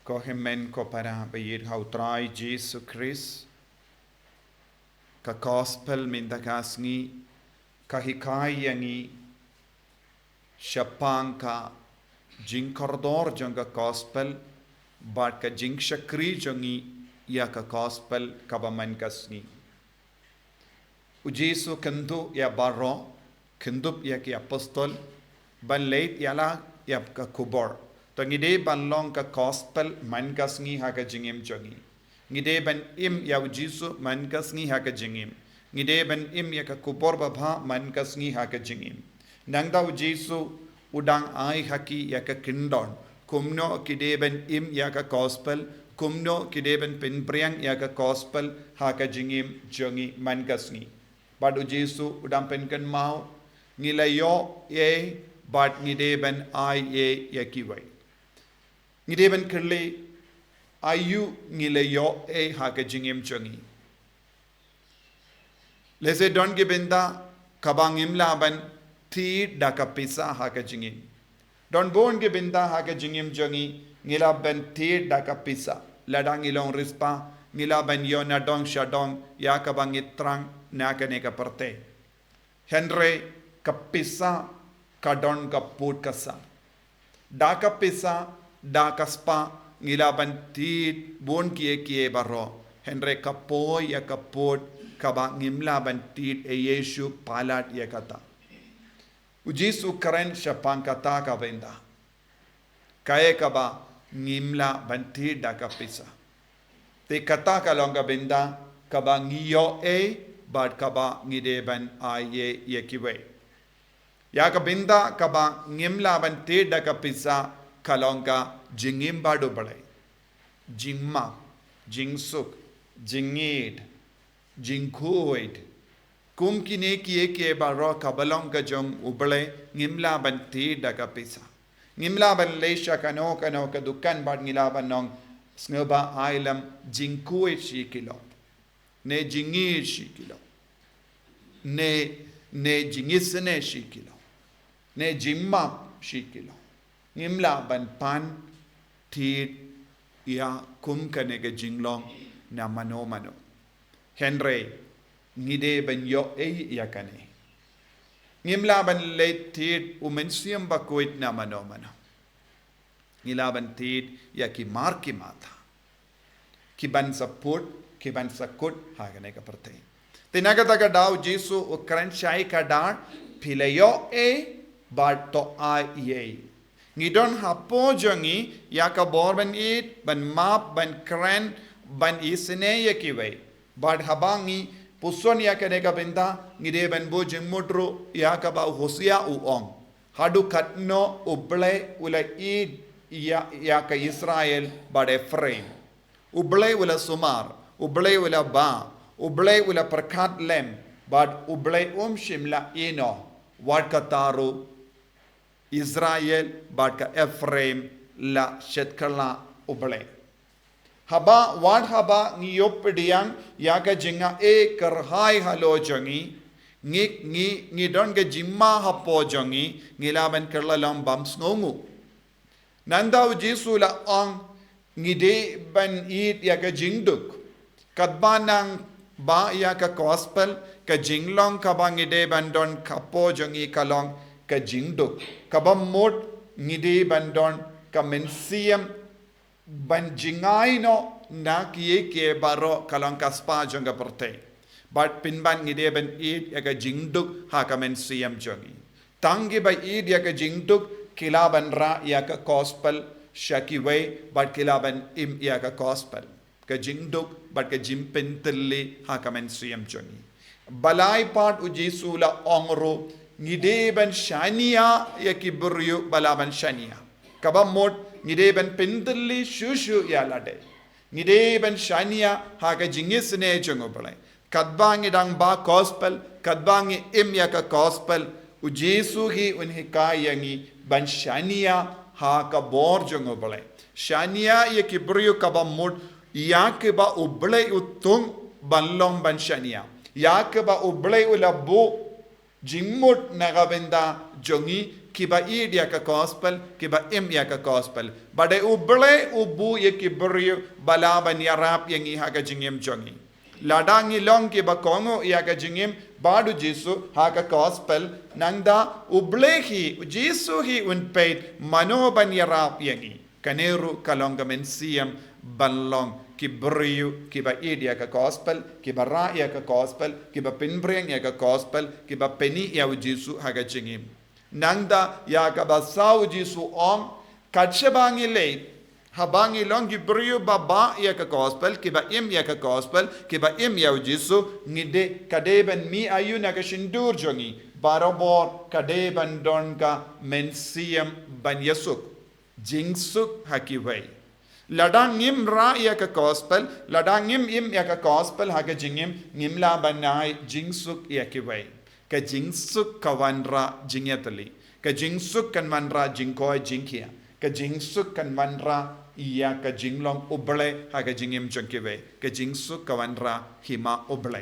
Kohemen kopara bayir hautrai Jesus Christ ka gospel mindakasngi kahikayangi shapangka jinkordor jonga gospel bat ka jinkshakri jongi ya ka gospel kabaman kasni ujisu kendu ya barro kendup ya ki apostol ban leit yala ya ka kubor to ngide ban long ka gospel man kasngi ha ka jingim jongi ngide ban im ya ujisu man kasngi ha ka jingim ngide ban im ya ka kubor baba man kasngi ha ka jingim nangda ujisu udang ai haki ya ka kindon kumno kide ban im ya ka gospel kumno kide ban pinpriang ya ka gospel ha ka jingim jongi man kasngi bad ujisu udang penkan mau ngilayo ye bad ngide ban ai ye ya kiwai ngide ban kerle ayu ngilayo e ha ka jingim jongi lese don gibenda kabang imla ban ti dakapisa ha ka jingim don bon gibenda ha ka jingim jongi ngila ban ti dakapisa ladang ilong rispa ngila ban yona dong shadong ya ka bang itrang na ka ne ka parte henry kapisa kadon kaput kasa dakapisa dakaspa ngila ban ti bon kie baro henry kapo ya kaput kaba ngimla ban ti e yesu palat ya kata ujisu karen shapang kata ka benda kaya kaba ngimla ban ti dakapisa te kata ka longa benda kaba ngiyo e bad kaba ngide ban aye ye kiwe ya ka benda kaba ngimla ban ti dakapisa kalonga jingim badu balai jingma jingsuk jingid jingkuid kum kine kie baro kabalong ka jong ubale ngimla ban ti dakapisa ngimla ban leisha kano ka dukan bad ngila ban nong sngoba ailam jingkuid shikilo ne jingid shikilo ne jingisne shikilo ne jimma shikilo ngimla ban pan ti ya kum kane ga jinglong na mano henry ngide ban yo e yakane ngimla ban le tit umensiam bakoit na mano ngila ban tit ya ki marki mata ki ban support ki ban sakut hagane ka parte tinaga taga daw jesu ukran shai ka dar phileyo e but to I ye ngidon hapo jongi ya ka bor ban it ban map ban kran ban isne ye kiwe but habangi puson ya ka nega benda ngide ban bo jingmodro ya ka ba hosia u ong hadu katno uble ula id ya ka Israel but Ephraim uble ula sumar uble ula ba uble ula prakat lem but uble shimla ino wat kataru Israel but ka Ephraim la shetkala uble haba wat haba ngiyopediang yaga jinga e karhai halo jongi ngi don ga jimma hapo jongi ngilaban karlalam bam snongu nandau jisula ang ngide ban it yaga jingduk kadbanang ba yaga gospel ka jinglong kabang ngide ban don kapo jongi kalong ka jingduk kabam mot ngide ban don ka mensiam ban jingai no na kie baro kalong kaspa jonga porte but pinban ngide ban id yaga jingduk ha kamen siam jongi tangi ba id yaga jingduk kilaban ra yaga gospel shakiwe but kilaban im yaga gospel ka jingduk but ka jimpentelli ha kamen siam jongi balai part ujisula ongro ngide ban shania yakibru balaban shania kabam mot ngide ban pendelli shushu yalade ngide ban shania haga jingisne jongobale kadbangi dang ba gospel kadbangi imya ka gospel ujesu hi unhikayangi ban shania haga bor jongobale shania ye kibru kabam mut yakba uble utung banlong ban shania yakba uble ulabu jingmut nagabenda jongi kiba id ya ka gospel kiba im ya ka gospel bade uble ubu ye kibrio balaban yarap yang iha ka jingim jongi ladangi long kiba kongo ya ka jingim badu Jesu ha ka gospel nangda ublehi Jesu hi unpaid manoban yarap yangi kaneru kalonga mensiam banlong kibrio kiba id ya ka gospel kiba ra ya ka gospel kiba pinbreng ya ka gospel kiba peni ya Jesu ha ka jingim nangda ya ka basau Jesu om katshabangi late habangi long kibrio baba ya ka gospel kiba im ya ka gospel kiba im ya Jesu ngide kadeben mi ayu na ka shindur jongi barobor kadeben don ka mensiam ban yesuk jingsuk hakiwai ladangim ra ya ka gospel ladangim im ya ka gospel ha ka jingim ngimla banai jingsuk ya kiwai ka jingsuk kawanra jingyatali ka jingsuk kan manra jingkoi jingkia ka jingsuk kan manra iya ka jinglong uble ha ka jingim jongkiwe ka jingsuk kawanra hima uble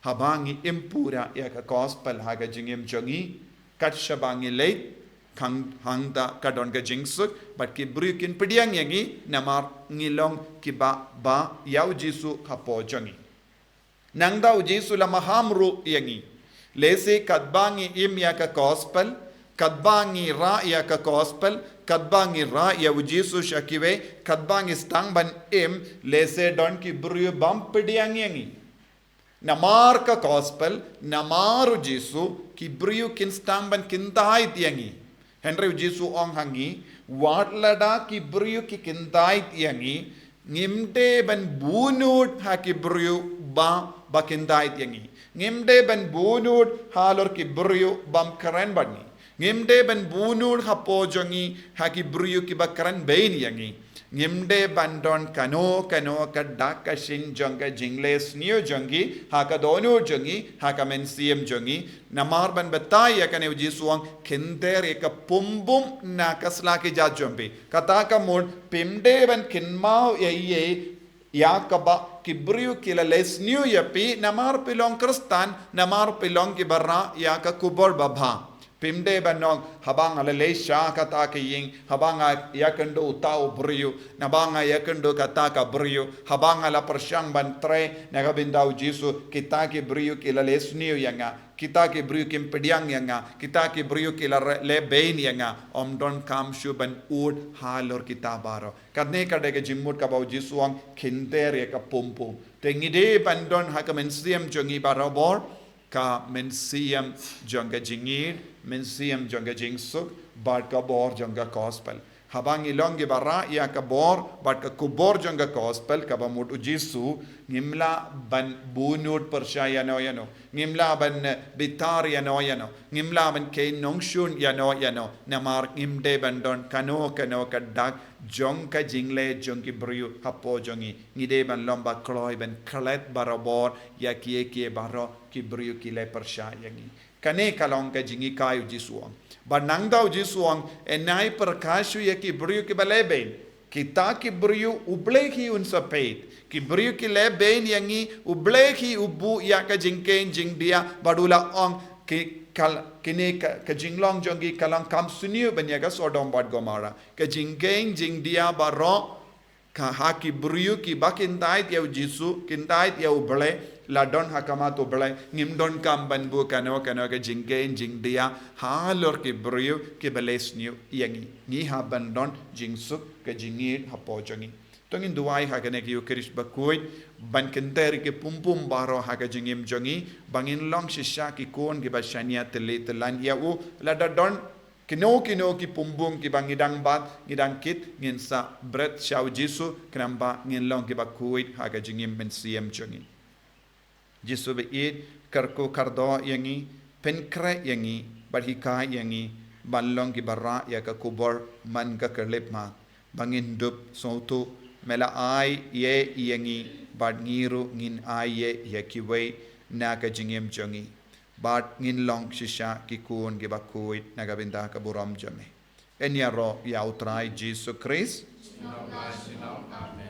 habangi impura ya ka gospel ha ka jingim jongi katshabangi late kang hangda kadon ka jingsuk but ki brukin pediang yangi namar ngilong ki ba yau Jesu hapo jongi nangda Jesu la mahamru yangi lese kadbangi im ya ka gospel kadbangi ra ya ka gospel kadbangi ra ya Jesu shakiwe kadbangi stang ban im lese don ki bru bam pediang yangi namar ka gospel namaru Jesu ki bru kin stang ban kintai yangi Henry Jesu ong hangi watlada ki bru ki kintai yangi ngimde ban bunut ha ki bru ba kintai yangi ngimde ban bunut halor ki bru bam karen bani ngimde ban bunut hapo jongi ha ki bru ki bakran bein yangi ngimde bandon kano ka daka shin jonga jingles new jongi ha ka donu jongi ha ka mensiam jongi namar ban batai ya kane Jesuang kinder ka pumbum na kasla ki jajombe kata ka mod pimde ban kinmao ye yakaba kibrio kila les new yapi namar pilong kristan namar pilong ki barra ya ka kubor babha pimde banong habang alale sha kata ke ying habang yakendo utau brio nabanga yakendo kata ka brio habang ala persyang bantre nagabindau Jesu kita ki brio kila les new yanga kita ki brio kim pediang yanga kita ki brio kila le bein yanga om don kam shuban ud halor kita baro kadne kadege jimmut ka bau Jesu ang kinder ya ka pumpum tengide bandon ha ka mensiam jongi barobor ka mensiam jonga jingir mensiam jonga jingsuk bad ka bor jonga gospel habang ilongi barra ya ka bor bad ka kubor jonga gospel ka ba mut Jesu ngimla ban bunut percaya no yano ngimla ban bitar ya no yano ngimla ban ke nongshun ya no namar ngimde bandon kano ka dak jong ka jingle jong ki brio hapo jongi ngide ban lomba kloi ban klet barabor ya kie baro ki brio ki le percaya ngi kane kalong ka jingi kayu Jesuang banangdau Jesuang enai perkashu ya ki brio ki baleben kita ki brio ublehi unsapet ki brio ki leben yangi ublehi ubu ya ka jingken jingdia badula ong ki kine ka jinglong jongi kalang kam suniu banyaga Sodom bad Gomora ka jingken jingdia baro ka haki brio ki bakintait ya Jesu kintait ya uble ladon hakama to belai ngimdon kam banbu kano ka jinggen jingdia halor ki brio ki beles new yangi ni ha bandon jingsuk ka jingit hapo jongi tongin duai ha kane ki ukrish bakoi ban kenter ki pumpum baro ha ka jingim jongi bangin long shisha ki kon ki bashania tele telan ya u ladadon kino ki pumbung ki bangidang bat ngidang kit nginsa bret shau Jesu knamba ngin long ki bakoi ha ka jingim mensiam jongi Jesu beid karko kardo yangi penkre yangi barhika yangi balong ki barra ya ka kubor man ka kerlip ma bangin dup sotu mela ai ye yangi bad ngiru ngin ai ye yakiwei na ka jingem jongi bad ngin long shisha ki kun ki bakui nagabinda ka buram jame enya ro ya utrai Jesu Christ. Amen.